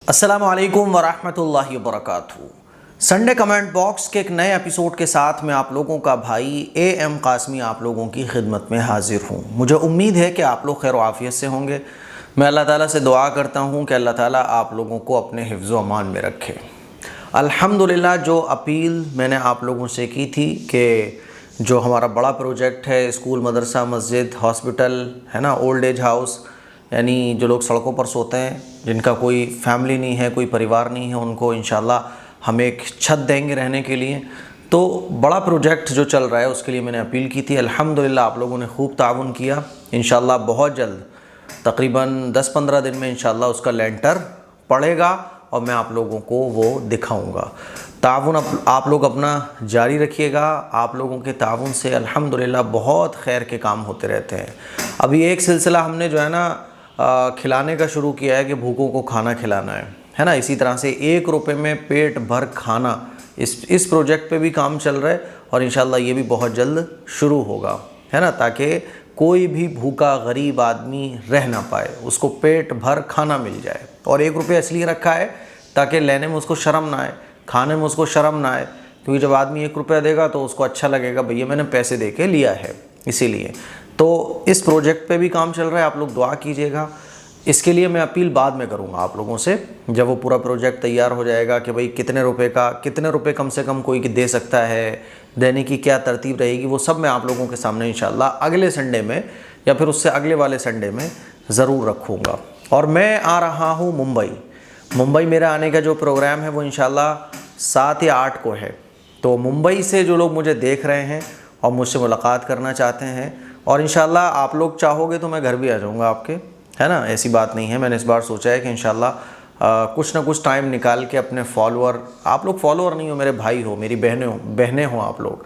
अस्सलामु अलैकुम वरहमतुल्लाहि वबरकातुहू। संडे कमेंट बॉक्स के एक नए एपिसोड के साथ मैं आप लोगों का भाई एम कासमी आप लोगों की खिदमत में हाजिर हूँ। मुझे उम्मीद है कि आप लोग खैर व आफियत से होंगे। मैं अल्लाह ताला से दुआ करता हूँ कि अल्लाह ताला आप लोगों को अपने हिफ्ज़ व अमान में रखे। अल्हम्दुलिल्लाह, जो अपील मैंने आप लोगों से की थी कि जो हमारा बड़ा प्रोजेक्ट है स्कूल, मदरसा, मस्जिद, हॉस्पिटल है ना, ओल्ड एज हाउस, यानी जो लोग सड़कों पर सोते हैं, जिनका कोई फैमिली नहीं है, कोई परिवार नहीं है, उनको इंशाल्लाह हम एक छत देंगे रहने के लिए। तो बड़ा प्रोजेक्ट जो चल रहा है उसके लिए मैंने अपील की थी। अल्हम्दुलिल्लाह आप लोगों ने खूब ताउन किया। इंशाल्लाह बहुत जल्द तकरीबन 10-15 दिन में इंशाल्लाह उसका लेंटर पड़ेगा और मैं आप लोगों को वो दिखाऊंगा। ताउन आप लोग अपना जारी रखिएगा। आप लोगों के ताउन से अल्हम्दुलिल्लाह बहुत खैर के काम होते रहते हैं। अभी एक सिलसिला हमने जो है ना खिलाने का शुरू किया है कि भूखों को खाना खिलाना है ना। इसी तरह से 1 रुपये में पेट भर खाना, इस प्रोजेक्ट पे भी काम चल रहा है और इंशाल्लाह ये भी बहुत जल्द शुरू होगा, है ना, ताकि कोई भी भूखा गरीब आदमी रह ना पाए, उसको पेट भर खाना मिल जाए। और 1 रुपया इसलिए रखा है ताकि लेने में उसको शर्म ना आए, खाने में उसको शर्म ना आए, क्योंकि जब आदमी 1 रुपया देगा तो उसको अच्छा लगेगा, भैया मैंने पैसे दे के लिया है। इसीलिए तो इस प्रोजेक्ट पे भी काम चल रहा है, आप लोग दुआ कीजिएगा। इसके लिए मैं अपील बाद में करूंगा आप लोगों से, जब वो पूरा प्रोजेक्ट तैयार हो जाएगा कि भाई कितने रुपए कम से कम कोई दे सकता है, देने की क्या तरतीब रहेगी, वो सब मैं आप लोगों के सामने इंशाल्लाह अगले संडे में या फिर उससे अगले वाले संडे में ज़रूर रखूँगा। और मैं आ रहा हूँ मुंबई मेरा आने का जो प्रोग्राम है वो इंशाल्लाह 7 या 8 को है। तो मुंबई से जो लोग मुझे देख रहे हैं और मुझसे मुलाकात करना चाहते हैं, और इंशाल्लाह आप लोग चाहोगे तो मैं घर भी आ जाऊंगा आपके, है ना, ऐसी बात नहीं है। मैंने इस बार सोचा है कि इंशाल्लाह कुछ ना कुछ टाइम निकाल के अपने फॉलोअर, आप लोग फॉलोअर नहीं हो, मेरे भाई हो, मेरी बहनें हो आप लोग,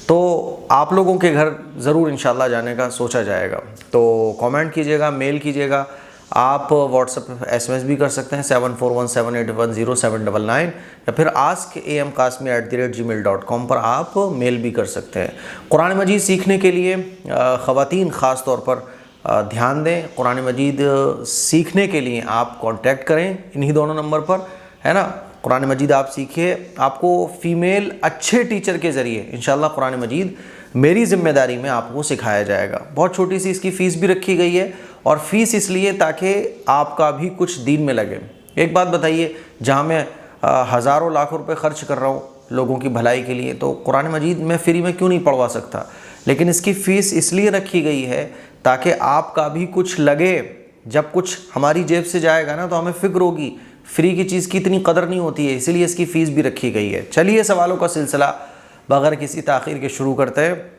तो आप लोगों के घर ज़रूर इंशाल्लाह जाने का सोचा जाएगा। तो कमेंट कीजिएगा, मेल कीजिएगा, आप व्हाट्सएप SMS भी कर सकते हैं 7417810799, या फिर askam.kasmi@gmail.com पर आप मेल भी कर सकते हैं। कुरान मजीद सीखने के लिए ख़वातीन ख़ास तौर पर ध्यान दें। कुरान मजीद सीखने के लिए आप कांटेक्ट करें इन्हीं दोनों नंबर पर, है ना। कुरान मजीद आप सीखिए, आपको फ़ीमेल अच्छे टीचर के ज़रिए इंशाल्लाह कुरान मजीद मेरी ज़िम्मेदारी में आपको सिखाया जाएगा। बहुत छोटी सी इसकी फ़ीस भी रखी गई है, और फ़ीस इसलिए ताकि आपका भी कुछ दीन में लगे। एक बात बताइए, जहाँ मैं हज़ारों लाखों रुपए खर्च कर रहा हूँ लोगों की भलाई के लिए, तो कुरान मजीद मैं फ्री में क्यों नहीं पढ़वा सकता। लेकिन इसकी फ़ीस इसलिए रखी गई है ताकि आपका भी कुछ लगे। जब कुछ हमारी जेब से जाएगा ना तो हमें फ़िक्र होगी, फ्री की चीज़ की इतनी कदर नहीं होती है, इसीलिए इसकी फ़ीस भी रखी गई है। चलिए सवालों का सिलसिला बगैर किसी ताख़ीर के शुरू करते हैं।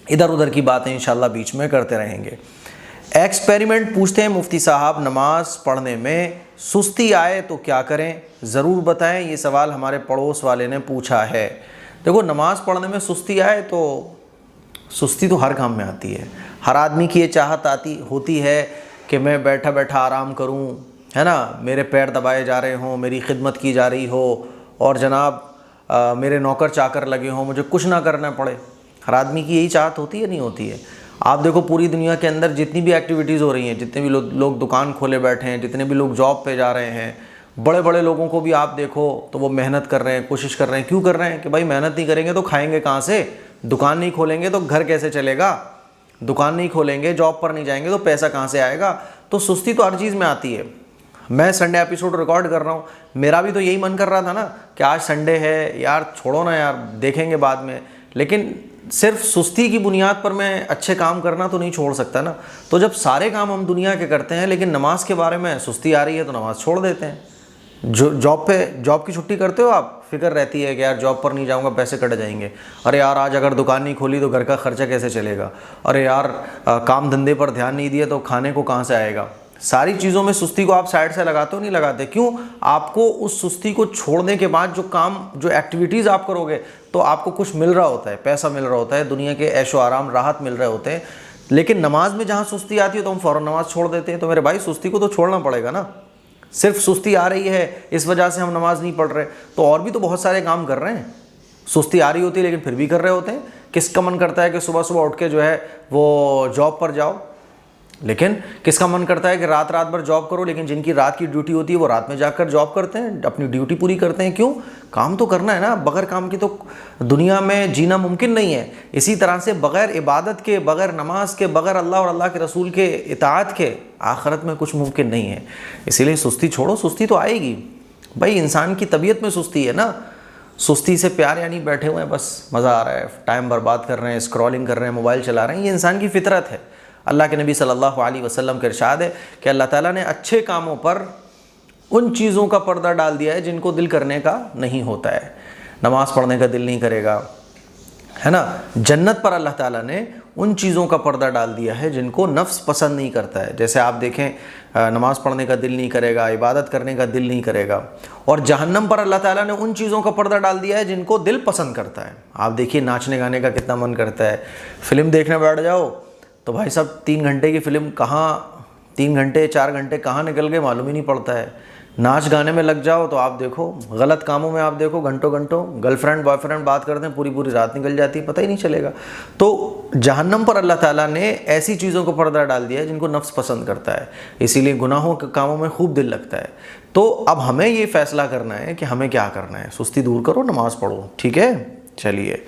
इधर उधर की बातें इंशाल्लाह बीच में करते रहेंगे। एक्सपेरिमेंट पूछते हैं, मुफ्ती साहब नमाज पढ़ने में सुस्ती आए तो क्या करें, ज़रूर बताएं। ये सवाल हमारे पड़ोस वाले ने पूछा है। देखो, नमाज पढ़ने में सुस्ती आए तो सुस्ती तो हर काम में आती है। हर आदमी की ये चाहत होती है कि मैं बैठा बैठा आराम करूं, है ना, मेरे पैर दबाए जा रहे हों, मेरी खिदमत की जा रही हो, और जनाब मेरे नौकर चाकर लगे हों, मुझे कुछ ना करना पड़े। हर आदमी की यही चाहत होती है, नहीं होती है। आप देखो पूरी दुनिया के अंदर जितनी भी एक्टिविटीज़ हो रही हैं, जितने भी लोग दुकान खोले बैठे हैं, जितने भी लोग जॉब पे जा रहे हैं, बड़े बड़े लोगों को भी आप देखो तो वो मेहनत कर रहे हैं, कोशिश कर रहे हैं। क्यों कर रहे हैं कि भाई मेहनत नहीं करेंगे तो खाएंगे कहाँ से, दुकान नहीं खोलेंगे तो घर कैसे चलेगा, दुकान नहीं खोलेंगे, जॉब पर नहीं जाएंगे तो पैसा कहाँ से आएगा। तो सुस्ती तो हर चीज़ में आती है। मैं संडे एपिसोड रिकॉर्ड कर रहा हूँ, मेरा भी तो यही मन कर रहा था ना कि आज संडे है यार, छोड़ो ना यार, देखेंगे बाद में। लेकिन सिर्फ सुस्ती की बुनियाद पर मैं अच्छे काम करना तो नहीं छोड़ सकता ना। तो जब सारे काम हम दुनिया के करते हैं लेकिन नमाज के बारे में सुस्ती आ रही है तो नमाज छोड़ देते हैं। जो जॉब की छुट्टी करते हो आप, फिक्र रहती है कि यार जॉब पर नहीं जाऊंगा, पैसे कट जाएंगे। अरे यार आज अगर दुकान नहीं खोली तो घर का खर्चा कैसे चलेगा। अरे यार काम धंधे पर ध्यान नहीं दिया तो खाने को कहाँ से आएगा। सारी चीज़ों में सुस्ती को आप साइड से लगाते हो, नहीं लगाते। क्यों? आपको उस सुस्ती को छोड़ने के बाद जो एक्टिविटीज़ आप करोगे तो आपको कुछ मिल रहा होता है, पैसा मिल रहा होता है, दुनिया के ऐशो आराम राहत मिल रहे होते हैं। लेकिन नमाज में जहाँ सुस्ती आती है तो हम फ़ौरन नमाज छोड़ देते हैं। तो मेरे भाई सुस्ती को तो छोड़ना पड़ेगा ना। सिर्फ सुस्ती आ रही है इस वजह से हम नमाज नहीं पढ़ रहे, तो और भी तो बहुत सारे काम कर रहे हैं। सुस्ती आ रही होती है लेकिन फिर भी कर रहे होते हैं। किसका मन करता है कि सुबह सुबह उठ के जो है वो जॉब पर जाओ, लेकिन किसका मन करता है कि रात रात भर जॉब करो, लेकिन जिनकी रात की ड्यूटी होती है वो रात में जाकर जॉब करते हैं, अपनी ड्यूटी पूरी करते हैं। क्यों? काम तो करना है ना, बगैर काम की तो दुनिया में जीना मुमकिन नहीं है। इसी तरह से बगैर इबादत के, बगैर नमाज के, बगैर अल्लाह और अल्लाह के रसूल के इताअत के आखिरत में कुछ मुमकिन नहीं है। इसीलिए सुस्ती छोड़ो, सुस्ती तो आएगी भाई, इंसान की तबीयत में सुस्ती है ना। सुस्ती से प्यार यानी बैठे हुए हैं, बस मज़ा आ रहा है, टाइम बर्बाद कर रहे हैं, स्क्रॉलिंग कर रहे हैं, मोबाइल चला रहे हैं, ये इंसान की फितरत है। अल्लाह के नबी सल्लल्लाहु अलैहि वसल्लम का इरशाद है कि अल्लाह ताला ने अच्छे कामों पर उन चीज़ों का पर्दा डाल दिया है जिनको दिल करने का नहीं होता है। नमाज़ पढ़ने का दिल नहीं करेगा, है ना। जन्नत पर अल्लाह ताला ने उन चीज़ों का पर्दा डाल दिया है जिनको नफ्स पसंद नहीं करता है। जैसे आप देखें, नमाज़ पढ़ने का दिल नहीं करेगा, इबादत करने का दिल नहीं करेगा। और जहन्नम पर अल्लाह ताला ने उन चीज़ों का पर्दा डाल दिया है जिनको दिल पसंद करता है। आप देखिए, नाचने गाने का कितना मन करता है, फिल्म देखने बैठ जाओ तो भाई साहब 3 घंटे की फ़िल्म कहाँ 3 घंटे 4 घंटे कहाँ निकल गए मालूम ही नहीं पड़ता है। नाच गाने में लग जाओ तो आप देखो, गलत कामों में आप देखो, घंटों घंटों गर्लफ्रेंड बॉयफ्रेंड बात करते हैं, पूरी पूरी रात निकल जाती है, पता ही नहीं चलेगा। तो जहन्नम पर अल्लाह ताला ने ऐसी चीज़ों को पर्दा डाल दिया है जिनको नफ्स पसंद करता है, इसीलिए गुनाहों के कामों में खूब दिल लगता है। तो अब हमें ये फैसला करना है कि हमें क्या करना है। सुस्ती दूर करो, नमाज़ पढ़ो, ठीक है। चलिए,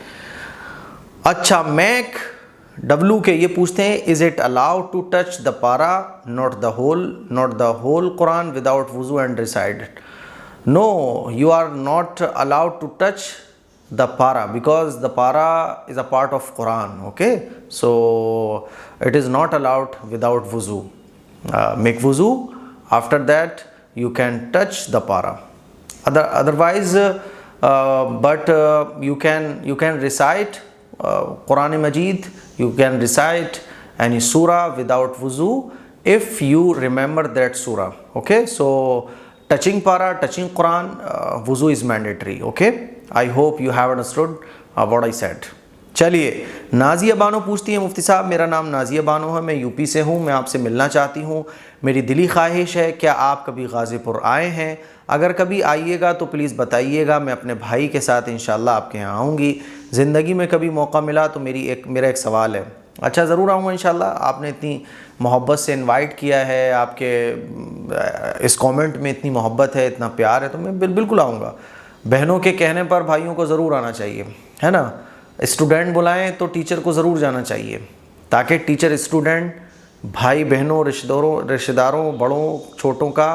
अच्छा, मैक डब्लू के ये पूछते हैं, is it allowed to touch the para not the whole Quran without वुजू and recite it? No, you are not allowed to touch the para because the para is a part of Quran, okay? So it is not allowed without wuzu. Make wuzu, after that you can touch the para. Otherwise but you can recite Quran Majid, you can recite any surah without wuzu if you remember that surah, okay? So touching para, touching Quran, wuzu is mandatory, okay? I hope you have understood what I said. चलिए, नाजिया बानो पूछती है, मुफ्ती साहब मेरा नाम नाजिया बानो है, मैं UP से हूँ, मैं आपसे मिलना चाहती हूँ। मेरी दिली ख्वाहिश है, क्या आप कभी गाज़ीपुर आए हैं? अगर कभी आइएगा तो प्लीज़ बताइएगा, मैं अपने भाई के साथ इंशाल्लाह आपके यहाँ आऊँगी। ज़िंदगी में कभी मौका मिला तो मेरा एक सवाल है। अच्छा, ज़रूर आऊँगा इंशाल्लाह। आपने इतनी मोहब्बत से इनवाइट किया है, आपके इस कमेंट में इतनी मोहब्बत है, इतना प्यार है, तो मैं बिल्कुल आऊँगा। बहनों के कहने पर भाइयों को ज़रूर आना चाहिए, है ना। स्टूडेंट बुलाएं तो टीचर को ज़रूर जाना चाहिए, ताकि टीचर स्टूडेंट, भाई बहनों, रिश्तेदारों, बड़ों छोटों का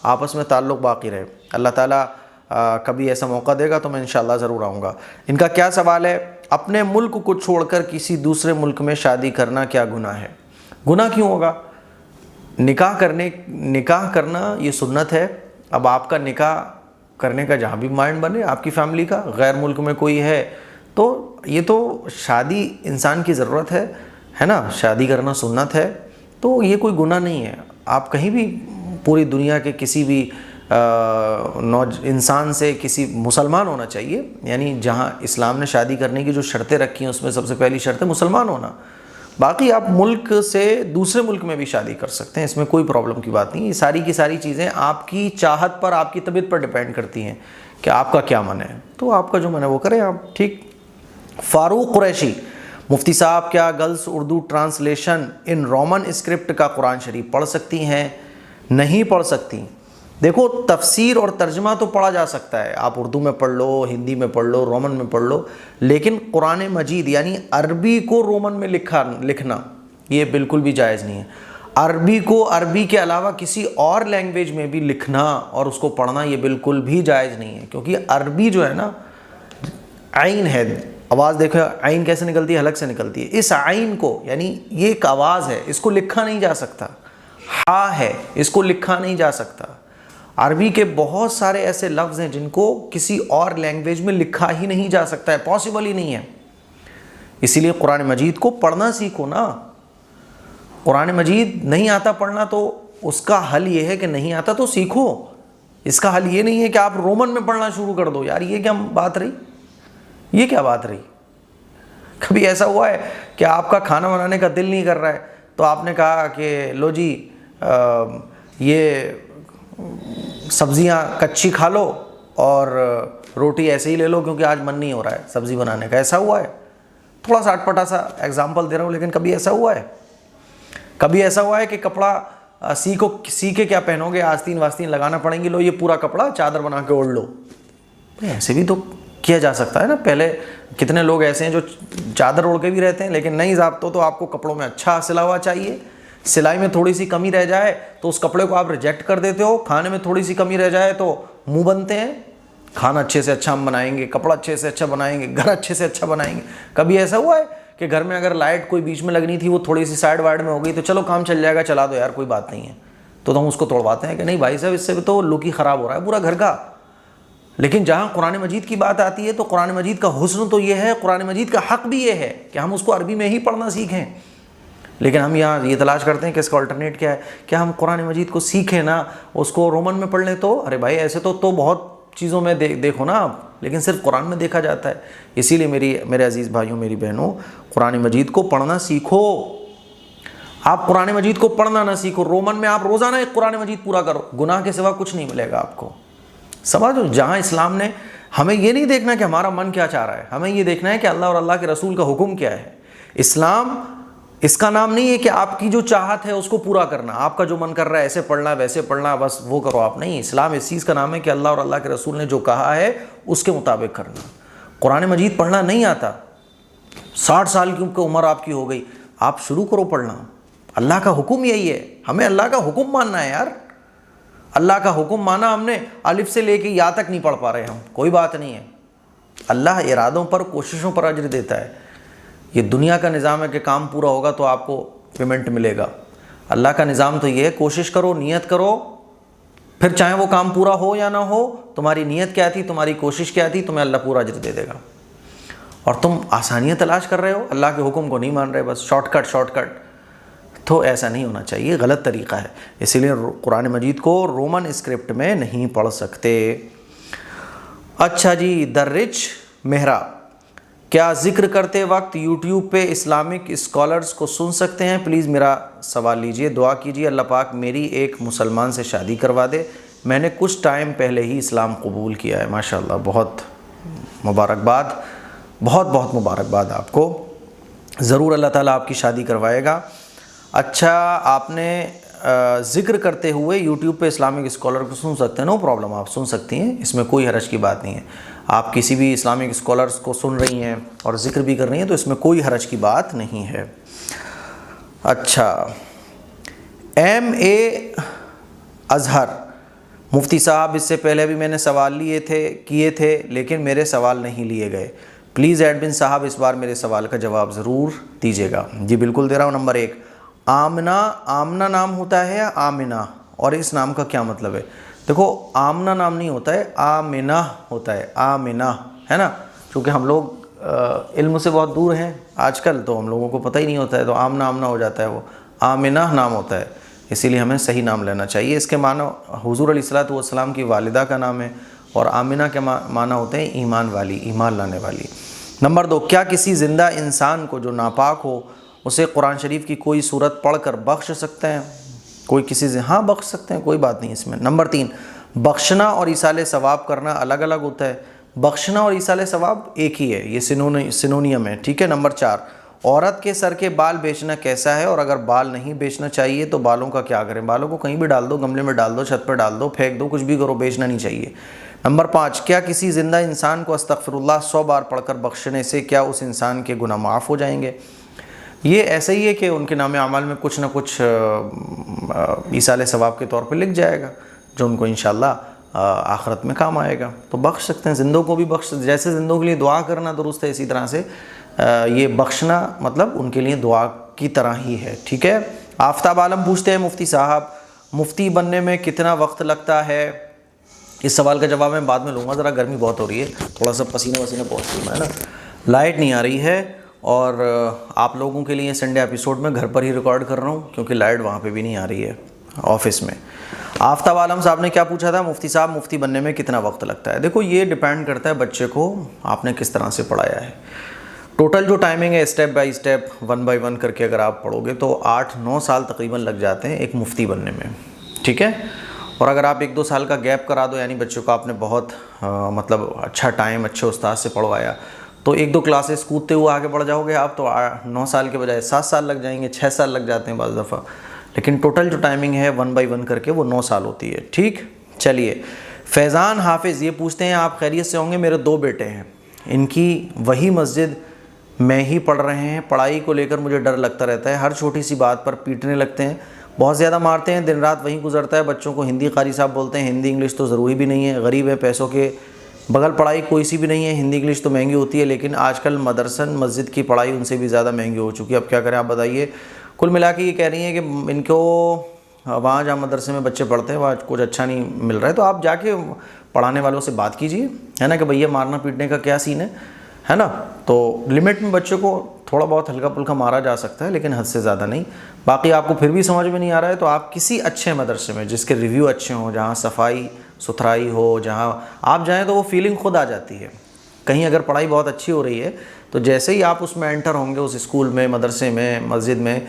आपस में ताल्लुक़ बाकी रहे। अल्लाह ताला कभी ऐसा मौका देगा तो मैं इंशाल्लाह ज़रूर आऊँगा। इनका क्या सवाल है, अपने मुल्क को छोड़कर किसी दूसरे मुल्क में शादी करना क्या गुनाह है? गुनाह क्यों होगा? निकाह करना ये सुन्नत है। अब आपका निकाह करने का जहाँ भी माइंड बने, आपकी फैमिली का, गैर मुल्क में कोई है तो ये तो शादी इंसान की ज़रूरत है ना। शादी करना सुन्नत है, तो ये कोई गुनाह नहीं है। आप कहीं भी पूरी दुनिया के किसी भी इंसान से, किसी मुसलमान होना चाहिए, यानी जहाँ इस्लाम ने शादी करने की जो शर्तें रखी हैं उसमें सबसे पहली शर्त है मुसलमान होना। बाकी आप मुल्क से दूसरे मुल्क में भी शादी कर सकते हैं, इसमें कोई प्रॉब्लम की बात नहीं। ये सारी की सारी चीज़ें आपकी चाहत पर, आपकी तबीयत पर डिपेंड करती हैं कि आपका क्या मन है, तो आपका जो मन है वो करें आप, ठीक। फारूक कुरैशी, मुफ्ती साहब क्या girls Urdu translation in Roman script का कुरान शरीफ पढ़ सकती हैं? नहीं पढ़ सकती। देखो, तफसीर और तर्जमा तो पढ़ा जा सकता है, आप उर्दू में पढ़ लो, हिंदी में पढ़ लो, रोमन में पढ़ लो, लेकिन कुरान मजीद यानी अरबी को रोमन में लिखना ये बिल्कुल भी जायज़ नहीं है। अरबी को अरबी के अलावा किसी और लैंग्वेज में भी लिखना और उसको पढ़ना ये बिल्कुल भी जायज़ नहीं है, क्योंकि अरबी जो है ना, आइन है, आवाज़ देखो आइन कैसे निकलती है, हलक से निकलती है। इस आइन को, यानी ये एक आवाज़ है, इसको लिखा नहीं जा सकता। हा है, इसको लिखा नहीं जा सकता। अरबी के बहुत सारे ऐसे लफ्ज़ हैं जिनको किसी और लैंग्वेज में लिखा ही नहीं जा सकता है, पॉसिबल ही नहीं है। इसीलिए कुरान मजीद को पढ़ना सीखो ना। कुरान मजीद नहीं आता पढ़ना तो उसका हल ये है कि नहीं आता तो सीखो। इसका हल ये नहीं है कि आप रोमन में पढ़ना शुरू कर दो। यार ये क्या बात रही, ये क्या बात रही? कभी ऐसा हुआ है कि आपका खाना बनाने का दिल नहीं कर रहा है तो आपने कहा कि लो जी ये सब्जियां कच्ची खा लो और रोटी ऐसे ही ले लो क्योंकि आज मन नहीं हो रहा है सब्ज़ी बनाने का? ऐसा हुआ है? थोड़ा सा अटपटा सा एग्जाम्पल दे रहा हूँ, लेकिन कभी ऐसा हुआ है? कभी ऐसा हुआ है कि कपड़ा सी के क्या पहनोगे, आस्तीन वास्तीन लगाना पड़ेंगी, लो ये पूरा कपड़ा चादर बना के ओढ़ लो। ऐसे भी तो किया जा सकता है ना। पहले कितने लोग ऐसे हैं जो चादर ओढ़ के भी रहते हैं, लेकिन नहीं ज़ाब्तों तो आपको कपड़ों में अच्छा सिला हुआ चाहिए। सिलाई में थोड़ी सी कमी रह जाए तो उस कपड़े को आप रिजेक्ट कर देते हो। खाने में थोड़ी सी कमी रह जाए तो मुंह बनते हैं। खाना अच्छे से अच्छा हम बनाएंगे, कपड़ा अच्छे से अच्छा बनाएंगे, घर अच्छे से अच्छा बनाएंगे। कभी ऐसा हुआ है कि घर में अगर लाइट कोई बीच में लगनी थी, वो थोड़ी सी साइड वाइड में हो गई तो चलो काम चल जाएगा, चला दो यार कोई बात नहीं है, तो हम उसको तोड़वाते हैं कि नहीं भाई साहब इससे भी तो लुक ही ख़राब हो रहा है पूरा घर का। लेकिन जहाँ कुरान मजीद की बात आती है तो कुरान मजीद का हुस्न तो ये है, कुरान मजीद का हक़ भी ये है कि हम उसको अरबी में ही पढ़ना सीखें। लेकिन हम यहाँ ये तलाश करते हैं कि इसका अल्टरनेट क्या है, क्या हम कुरान मजीद को सीखें ना, उसको रोमन में पढ़ लें। तो अरे भाई ऐसे तो बहुत चीज़ों में देखो ना आप, लेकिन सिर्फ कुरान में देखा जाता है। इसीलिए मेरे अजीज़ भाइयों मेरी बहनों, कुरान मजीद को पढ़ना सीखो। आप कुरान मजीद को पढ़ना ना सीखो, रोमन में आप रोज़ाना एक कुरान मजीद पूरा करो, गुनाह के सिवा कुछ नहीं मिलेगा आपको। समझो, जहाँ इस्लाम ने हमें ये नहीं देखना कि हमारा मन क्या चाह रहा है, हमें ये देखना है कि अल्लाह और अल्लाह के रसूल का हुक्म क्या है। इस्लाम इसका नाम नहीं है कि आपकी जो चाहत है उसको पूरा करना, आपका जो मन कर रहा है ऐसे पढ़ना वैसे पढ़ना बस वो करो आप, नहीं। इस्लाम इस चीज़ का नाम है कि अल्लाह और अल्लाह के रसूल ने जो कहा है उसके मुताबिक करना। कुरान मजीद पढ़ना नहीं आता, 60 साल की उम्र आपकी हो गई, आप शुरू करो पढ़ना। अल्लाह का हुक्म यही है, हमें अल्लाह का हुक्म मानना है यार। अल्लाह का हुक्म माना हमने, अलिफ से लेके या तक नहीं पढ़ पा रहे हम, कोई बात नहीं है। अल्लाह इरादों पर, कोशिशों पर अजर देता है। ये दुनिया का निज़ाम है कि काम पूरा होगा तो आपको पेमेंट मिलेगा। अल्लाह का निज़ाम तो ये है, कोशिश करो, नियत करो, फिर चाहे वो काम पूरा हो या ना हो, तुम्हारी नियत क्या थी, तुम्हारी कोशिश क्या थी, तुम्हें अल्लाह पूरा अजर दे देगा। और तुम आसानियाँ तलाश कर रहे हो, अल्लाह के हुक्म को नहीं मान रहे, बस शॉर्टकट, तो ऐसा नहीं होना चाहिए, गलत तरीक़ा है। इसीलिए कुरान मजीद को रोमन स्क्रिप्ट में नहीं पढ़ सकते। अच्छा जी, द रिच मेहरा, क्या ज़िक्र करते वक्त यूट्यूब पे इस्लामिक स्कॉलर्स को सुन सकते हैं? प्लीज़ मेरा सवाल लीजिए, दुआ कीजिए अल्लाह पाक मेरी एक मुसलमान से शादी करवा दे, मैंने कुछ टाइम पहले ही इस्लाम कबूल किया है। माशाअल्लाह, बहुत मुबारकबाद, बहुत बहुत मुबारकबाद आपको। ज़रूर अल्लाह ताला आपकी शादी करवाएगा। अच्छा, आपने ज़िक्र करते हुए यूट्यूब पे इस्लामिक स्कॉलर को सुन सकते हैं, नो प्रॉब्लम, आप सुन सकती हैं, इसमें कोई हरज की बात नहीं है। आप किसी भी इस्लामिक स्कॉलर्स को सुन रही हैं और ज़िक्र भी कर रही हैं तो इसमें कोई हरज की बात नहीं है। अच्छा, MA अज़हर, मुफ्ती साहब इससे पहले भी मैंने सवाल किए थे लेकिन मेरे सवाल नहीं लिए गए, प्लीज़ एडमिन साहब इस बार मेरे सवाल का जवाब ज़रूर दीजिएगा। जी बिल्कुल दे रहा हूँ। नंबर 1, आमना नाम होता है या आमिना, और इस नाम का क्या मतलब है? देखो, आमना नाम नहीं होता है, आमिना होता है, आमिना, है ना। क्योंकि हम लोग इल्म से बहुत दूर हैं आजकल, तो हम लोगों को पता ही नहीं होता है, तो आमना हो जाता है, वो आमिना नाम होता है। इसीलिए हमें सही नाम लेना चाहिए। इसके माना हुजूर अलैहिस्सलातु वस्सलाम की वालिदा का नाम है, और आमिना के माना होते हैं ईमान वाली, ईमान लाने वाली। नंबर 2, क्या किसी ज़िंदा इंसान को जो नापाक हो उसे कुरान शरीफ की कोई सूरत पढ़कर बख्श सकते हैं? कोई किसी से, हाँ बख्श सकते हैं, कोई बात नहीं इसमें। नंबर 3, बख्शना और इसाले सवाब करना अलग अलग होता है? बख्शना और इसाले सवाब एक ही है, ये सिनोनियम है, ठीक है। नंबर 4, औरत के सर के बाल बेचना कैसा है, और अगर बाल नहीं बेचना चाहिए तो बालों का क्या करें? बालों को कहीं भी डाल दो, गमले में डाल दो, छत पर डाल दो, फेंक दो, कुछ भी करो, बेचना नहीं चाहिए। नंबर 5, क्या किसी ज़िंदा इंसान को अस्तगफिरुल्लाह 100 बार पढ़कर बख्शने से क्या उस इंसान के गुनाह माफ़ हो जाएंगे? ये ऐसा ही है कि उनके नाम अमाल में कुछ ना कुछ ईसाले सवाब के तौर पे लिख जाएगा, जो उनको इंशाअल्लाह आखिरत में काम आएगा। तो बख्श सकते हैं, ज़िंदों को भी बख्श, जैसे ज़िंदों के लिए दुआ करना दुरुस्त है, इसी तरह से ये बख्शना मतलब उनके लिए दुआ की तरह ही है, ठीक है। आफ्ताब आलम पूछते हैं, मुफ्ती साहब मुफ्ती बनने में कितना वक्त लगता है? इस सवाल का जवाब मैं बाद में लूँगा, ज़रा गर्मी बहुत हो रही है, थोड़ा सा पसीना वसीना बहुत है ना, लाइट नहीं आ रही है, और आप लोगों के लिए संडे एपिसोड में घर पर ही रिकॉर्ड कर रहा हूँ क्योंकि लाइट वहाँ पे भी नहीं आ रही है ऑफिस में। आफ्ताब आलम साहब ने क्या पूछा था, मुफ्ती साहब मुफ्ती बनने में कितना वक्त लगता है? देखो, ये डिपेंड करता है बच्चे को आपने किस तरह से पढ़ाया है। टोटल जो टाइमिंग है स्टेप बाय स्टेप 1 बाय 1 करके अगर आप पढ़ोगे तो 8-9 साल तकरीबन लग जाते हैं एक मुफ्ती बनने में, ठीक है। और अगर आप 1-2 साल का गैप करा दो, यानी बच्चों को आपने बहुत मतलब अच्छा टाइम अच्छे उस्ताद से पढ़वाया, तो 1-2 क्लासेस कूदते हुए आगे बढ़ जाओगे आप, तो 9 साल के बजाय 7 साल लग जाएंगे, 6 साल लग जाते हैं बाज़ दफ़ा, लेकिन टोटल जो टाइमिंग है 1 बाई 1 करके वो 9 साल होती है। ठीक, चलिए। फैज़ान हाफिज़ ये पूछते हैं, आप खैरियत से होंगे? मेरे 2 बेटे हैं, इनकी वही मस्जिद में ही पढ़ रहे हैं। पढ़ाई को लेकर मुझे डर लगता रहता है, हर छोटी सी बात पर पीटने लगते हैं, बहुत ज़्यादा मारते हैं, दिन रात वहीं गुजरता है। बच्चों को हिंदी कारी साहब बोलते हैं, हिंदी इंग्लिश तो ज़रूरी भी नहीं है, गरीब है, पैसों के बगल पढ़ाई कोई सी भी नहीं है, हिंदी इंग्लिश तो महंगी होती है, लेकिन आजकल मदरसन मस्जिद की पढ़ाई उनसे भी ज़्यादा महंगी हो चुकी है। अब क्या करें आप बताइए। कुल मिला के ये कह रही हैं कि इनको वहाँ जहाँ मदरसे में बच्चे पढ़ते हैं वहाँ कुछ अच्छा नहीं मिल रहा है, तो आप जाके पढ़ाने वालों से बात कीजिए, है ना, कि भैया मारना पीटने का क्या सीन है ना। तो लिमिट में बच्चों को थोड़ा बहुत हल्का फुल्का मारा जा सकता है, लेकिन हद से ज़्यादा नहीं। बाकी आपको फिर भी समझ में नहीं आ रहा है तो आप किसी अच्छे मदरसे में जिसके रिव्यू अच्छे हों, जहाँ सफाई सुथराई हो, जहाँ आप जाएँ तो वो फीलिंग खुद आ जाती है। कहीं अगर पढ़ाई बहुत अच्छी हो रही है तो जैसे ही आप उसमें एंटर होंगे, उस स्कूल में, मदरसे में, मस्जिद में,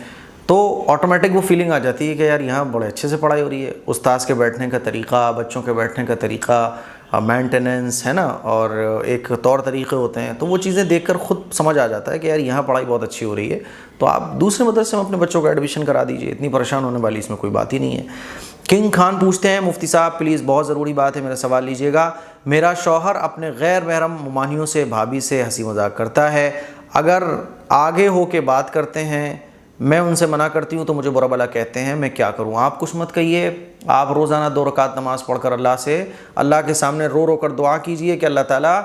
तो ऑटोमेटिक वो फीलिंग आ जाती है कि यार यहाँ बड़े अच्छे से पढ़ाई हो रही है। उस्ताद के बैठने का तरीक़ा, बच्चों के बैठने का तरीक़ा, मेंटेनेंस, है ना, और एक तौर तरीक़े होते हैं, तो वो चीज़ें देखकर ख़ुद समझ आ जाता है कि यार यहाँ पढ़ाई बहुत अच्छी हो रही है। तो आप दूसरे मदरसे में अपने बच्चों का एडमिशन करा दीजिए, इतनी परेशान होने वाली इसमें कोई बात ही नहीं है। किंग खान पूछते हैं, मुफ्ती साहब प्लीज़ बहुत ज़रूरी बात है, मेरा सवाल लीजिएगा। मेरा शौहर अपने गैर महरम ममानियों से, भाभी से हंसी मजाक करता है, अगर आगे हो के बात करते हैं, मैं उनसे मना करती हूँ तो मुझे बुरा भला कहते हैं, मैं क्या करूँ? आप कुछ मत कहिए, आप रोज़ाना 2 रकात नमाज़ पढ़कर अल्लाह के सामने रो रो कर दुआ कीजिए कि अल्लाह ताला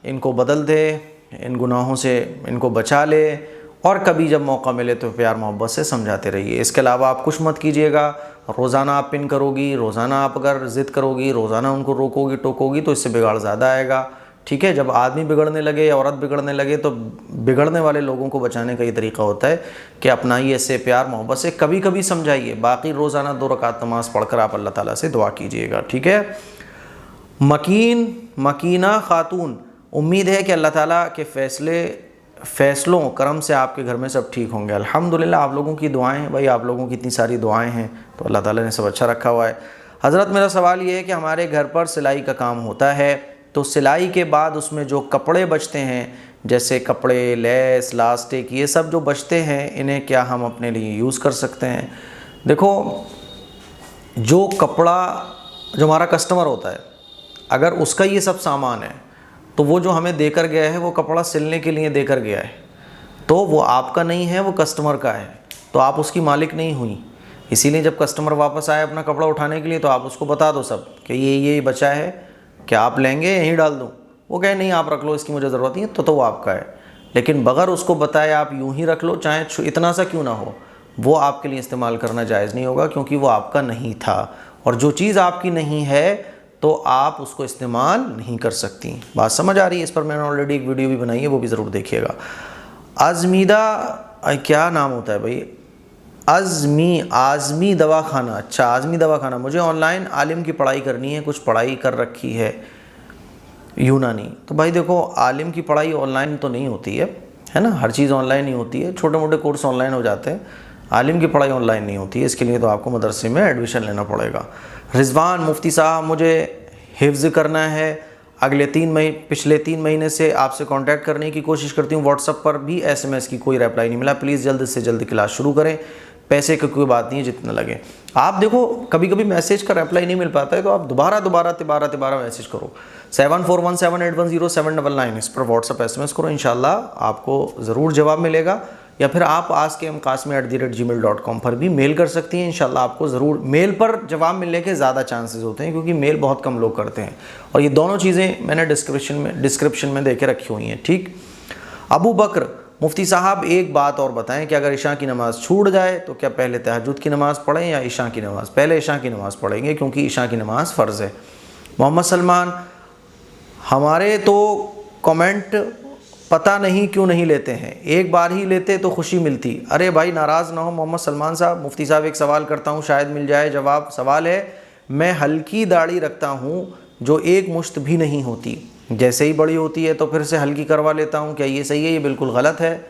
इनको बदल दे, इन गुनाहों से इनको बचा ले, और कभी जब मौका मिले तो प्यार मोहब्बत से समझाते रहिए। इसके अलावा आप कुछ मत कीजिएगा। रोज़ाना आप पिन करोगी, रोज़ाना आप अगर ज़िद करोगी, रोज़ाना उनको रोकोगी टोकोगी तो इससे बिगाड़ ज़्यादा आएगा। ठीक है, जब आदमी बिगड़ने लगे या औरत बिगड़ने लगे तो बिगड़ने वाले लोगों को बचाने का ये तरीका होता है कि अपनाइए, इससे प्यार मोहब्बत से कभी कभी समझाइए। बाकी रोज़ाना 2 रकात नमाज़ पढ़कर आप अल्लाह ताला से दुआ कीजिएगा। ठीक है। मकीना खातून, उम्मीद है कि अल्लाह ताला के फ़ैसलों करम से आपके घर में सब ठीक होंगे। अल्हम्दुलिल्लाह, आप लोगों की दुआएं हैं भाई, आप लोगों की इतनी सारी दुआएं हैं तो अल्लाह ताला ने सब अच्छा रखा हुआ है। हज़रत, मेरा सवाल ये है कि हमारे घर पर सिलाई का काम होता है, तो सिलाई के बाद उसमें जो कपड़े बचते हैं, जैसे कपड़े, लेस, लास्टिक, ये सब जो बचते हैं, इन्हें क्या हम अपने लिए यूज़ कर सकते हैं? देखो, जो कपड़ा जो हमारा कस्टमर होता है, अगर उसका ये सब सामान है तो वो जो हमें देकर गया है, वो कपड़ा सिलने के लिए देकर गया है, तो वो आपका नहीं है, वो कस्टमर का है, तो आप उसकी मालिक नहीं हुई। इसीलिए जब कस्टमर वापस आए अपना कपड़ा उठाने के लिए तो आप उसको बता दो सब कि ये बचा है, क्या आप लेंगे, यहीं डाल दूँ? वो कहे नहीं आप रख लो, इसकी मुझे ज़रूरत नहीं है, तो वो आपका है। लेकिन बगैर उसको बताए आप यूं ही रख लो, चाहे इतना सा क्यों ना हो, वो आपके लिए इस्तेमाल करना जायज़ नहीं होगा, क्योंकि वो आपका नहीं था। और जो चीज़ आपकी नहीं है तो आप उसको इस्तेमाल नहीं कर सकती। बात समझ आ रही है? इस पर मैंने ऑलरेडी एक वीडियो भी बनाई है, वो भी ज़रूर देखिएगा। क्या नाम होता है भाई? आज़मी दवाखाना। अच्छा, आज़मी दवाखाना। मुझे ऑनलाइन आलिम की पढ़ाई करनी है, कुछ पढ़ाई कर रखी है यूनानी। तो भाई देखो, आलिम की पढ़ाई ऑनलाइन तो नहीं होती है ना, हर चीज़ ऑनलाइन ही होती है, छोटे मोटे कोर्स ऑनलाइन हो जाते हैं, आलिम की पढ़ाई ऑनलाइन नहीं होती है। इसके लिए तो आपको मदरसे में एडमिशन लेना पड़ेगा। रिजवान, मुफ्ती साहब मुझे हिफ्ज़ करना है, पिछले 3 महीने से आपसे कांटेक्ट करने की कोशिश करती हूँ, व्हाट्सएप पर भी SMS की कोई रिप्लाई नहीं मिला, प्लीज़ जल्द से जल्द क्लास शुरू करें, पैसे की कोई बात नहीं है, जितना लगे। आप देखो, कभी कभी मैसेज का रिप्लाई नहीं मिल पाता है तो आप दोबारा मैसेज करो। 7417810799 इस पर व्हाट्सएप SMS करो, इंशाल्लाह आपको ज़रूर जवाब मिलेगा। या फिर आप askmqasmi@gmail.com पर भी मेल कर सकती हैं, इंशाल्लाह आपको ज़रूर मेल पर जवाब मिलने के ज़्यादा चांसेस होते हैं, क्योंकि मेल बहुत कम लोग करते हैं। और ये दोनों चीज़ें मैंने डिस्क्रिप्शन में देके रखी हुई हैं। ठीक। अबू बकर, मुफ्ती साहब एक बात और बताएं कि अगर इशा की नमाज़ छूट जाए तो क्या पहले तहज्जुद की नमाज़ पढ़ें या इशा की नमाज़? पहले इशा की नमाज़ पढ़ेंगे, क्योंकि इशा की नमाज़ फ़र्ज़ है। मोहम्मद सलमान, हमारे तो कमेंट पता नहीं क्यों नहीं लेते हैं, एक बार ही लेते तो खुशी मिलती। अरे भाई नाराज़ ना हो मोहम्मद सलमान साहब, मुफ्ती साहब एक सवाल करता हूँ, शायद मिल जाए जवाब। सवाल है, मैं हल्की दाढ़ी रखता हूँ जो एक मुश्त भी नहीं होती, जैसे ही बड़ी होती है तो फिर से हल्की करवा लेता हूँ, क्या ये सही है? ये बिल्कुल गलत है,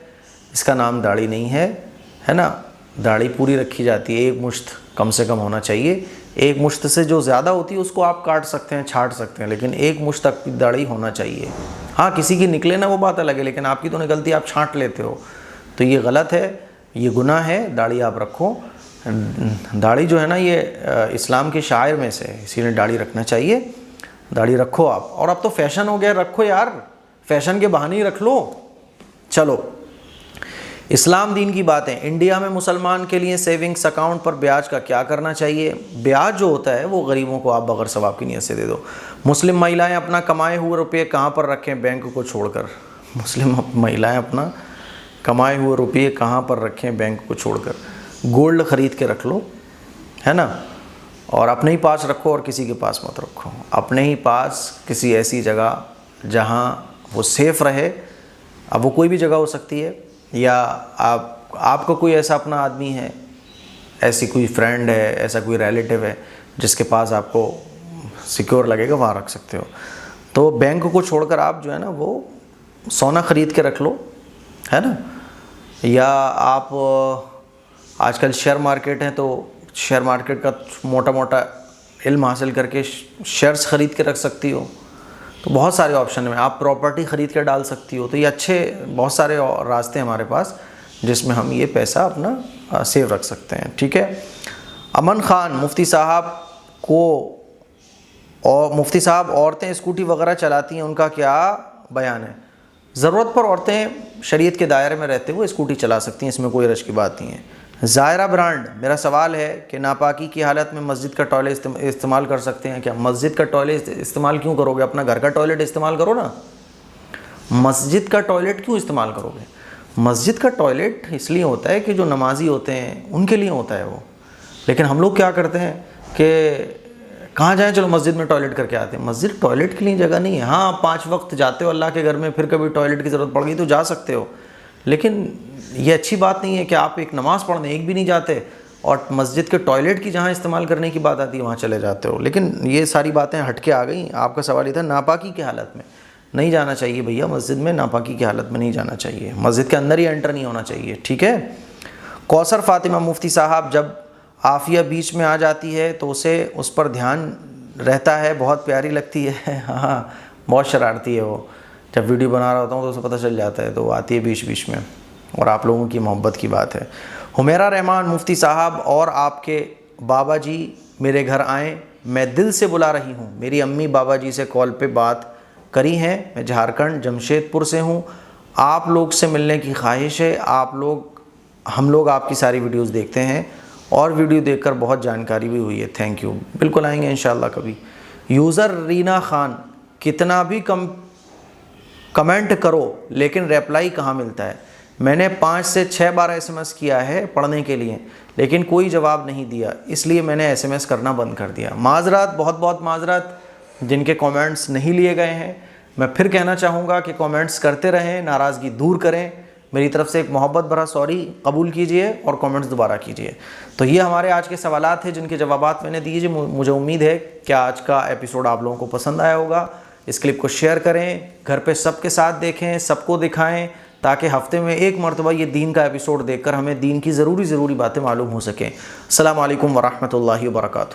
इसका नाम दाढ़ी नहीं है ना। दाढ़ी पूरी रखी जाती है, एक मुश्त कम से कम होना चाहिए। एक मुश्त से जो ज़्यादा होती है उसको आप काट सकते हैं, छाट सकते हैं, लेकिन एक मुश्त तक की दाढ़ी होना चाहिए। हाँ, किसी की निकले ना वो बात अलग है, लेकिन आपकी तो निकलती, आप छांट लेते हो, तो ये गलत है, ये गुनाह है। दाढ़ी आप रखो। दाढ़ी जो है ना ये इस्लाम के शायर में से, इसीलिए दाढ़ी रखना चाहिए। दाढ़ी रखो आप। और अब तो फैशन हो गया, रखो यार, फैशन के बहाने ही रख लो। चलो, इस्लाम दीन की बातें। इंडिया में मुसलमान के लिए सेविंग्स अकाउंट पर ब्याज का क्या करना चाहिए? ब्याज जो होता है वो गरीबों को आप बगैर सवाब की नीयत से दे दो। मुस्लिम महिलाएं अपना कमाए हुए रुपये कहाँ पर रखें बैंक को छोड़कर? मुस्लिम महिलाएं अपना कमाए हुए रुपये कहाँ पर रखें बैंक को छोड़कर? गोल्ड ख़रीद के रख लो, है ना, और अपने ही पास रखो और किसी के पास मत रखो। अपने ही पास किसी ऐसी जगह जहाँ वो सेफ़ रहे। अब वो कोई भी जगह हो सकती है, या आपका कोई ऐसा अपना आदमी है, ऐसी कोई फ्रेंड है, ऐसा कोई रिलेटिव है जिसके पास आपको सिक्योर लगेगा, वहाँ रख सकते हो। तो बैंक को छोड़कर आप जो है ना वो सोना ख़रीद के रख लो, है ना, या आप आजकल शेयर मार्केट है तो शेयर मार्केट का मोटा मोटा इल्म हासिल करके शेयर्स ख़रीद के रख सकती हो। तो बहुत सारे ऑप्शन में आप प्रॉपर्टी ख़रीद कर डाल सकती हो। तो ये अच्छे बहुत सारे रास्ते हैं हमारे पास जिसमें हम ये पैसा अपना सेव रख सकते हैं। ठीक है। अमन ख़ान, मुफ्ती साहब औरतें स्कूटी वगैरह चलाती हैं, उनका क्या बयान है? ज़रूरत पर औरतें शरीयत के दायरे में रहते हुए स्कूटी चला सकती हैं, इसमें कोई रश की बात नहीं है। ज़ायरा ब्रांड, मेरा सवाल है कि नापाकी की हालत में मस्जिद का टॉयलेट इस्तेमाल कर सकते हैं क्या? मस्जिद का टॉयलेट इस्तेमाल क्यों करोगे? अपना घर का टॉयलेट इस्तेमाल करो ना। मस्जिद का टॉयलेट क्यों इस्तेमाल करोगे? मस्जिद का टॉयलेट इसलिए होता है कि जो नमाजी होते हैं उनके लिए होता है वो। लेकिन हम लोग क्या करते हैं कि कहाँ जाएँ, चलो मस्जिद में टॉयलेट करके आते हैं। मस्जिद टॉयलेट के लिए जगह नहीं है। हाँ, 5 वक्त जाते हो अल्लाह के घर में, फिर कभी टॉयलेट की ज़रूरत पड़ गई तो जा सकते हो, लेकिन ये अच्छी बात नहीं है कि आप एक नमाज़ पढ़ने एक भी नहीं जाते और मस्जिद के टॉयलेट की जहाँ इस्तेमाल करने की बात आती है वहाँ चले जाते हो। लेकिन ये सारी बातें हट के आ गई। आपका सवाल ये था नापाकी की हालत में नहीं जाना चाहिए भैया, मस्जिद में नापाकी की हालत में नहीं जाना चाहिए, मस्जिद के अंदर ही एंटर नहीं होना चाहिए। ठीक है। कौसर फ़ातिमा, मुफ्ती साहब जब आफिया बीच में आ जाती है तो उस पर ध्यान रहता है, बहुत प्यारी लगती है। हाँ, बहुत शरारती है वो। जब वीडियो बना रहा होता हूँ तो उसे पता चल जाता है, तो वो आती है बीच बीच में, और आप लोगों की मोहब्बत की बात है। हुमैरा रहमान, मुफ्ती साहब और आपके बाबा जी मेरे घर आएँ, मैं दिल से बुला रही हूँ। मेरी अम्मी बाबा जी से कॉल पे बात करी हैं, मैं झारखंड जमशेदपुर से हूँ। आप लोग से मिलने की ख्वाहिश है। हम लोग आपकी सारी वीडियोस देखते हैं और वीडियो देखकर बहुत जानकारी भी हुई है। Thank you. बिल्कुल आएंगे इंशाल्लाह कभी। यूज़र रीना खान, कितना भी कमेंट करो लेकिन रिप्लाई कहाँ मिलता है? मैंने 5 से 6 बार SMS किया है पढ़ने के लिए, लेकिन कोई जवाब नहीं दिया, इसलिए मैंने SMS करना बंद कर दिया। माजरत, बहुत बहुत माजरत जिनके कमेंट्स नहीं लिए गए हैं। मैं फिर कहना चाहूँगा कि कमेंट्स करते रहें, नाराज़गी दूर करें। मेरी तरफ से एक मोहब्बत भरा सॉरी कबूल कीजिए और कमेंट्स दोबारा कीजिए। तो ये हमारे आज के सवालात थे जिनके जवाबात मैंने दिए। मुझे उम्मीद है कि आज का एपिसोड आप लोगों को पसंद आया होगा। इस क्लिप को शेयर करें, घर पे सबके साथ देखें, सबको दिखाएं, ताकि हफ्ते में एक मरतबा ये दीन का एपिसोड देखकर हमें दीन की ज़रूरी बातें मालूम हो सकें। अस्सलामु अलैकुम वरहमतुल्लाहि वबरकातुहू।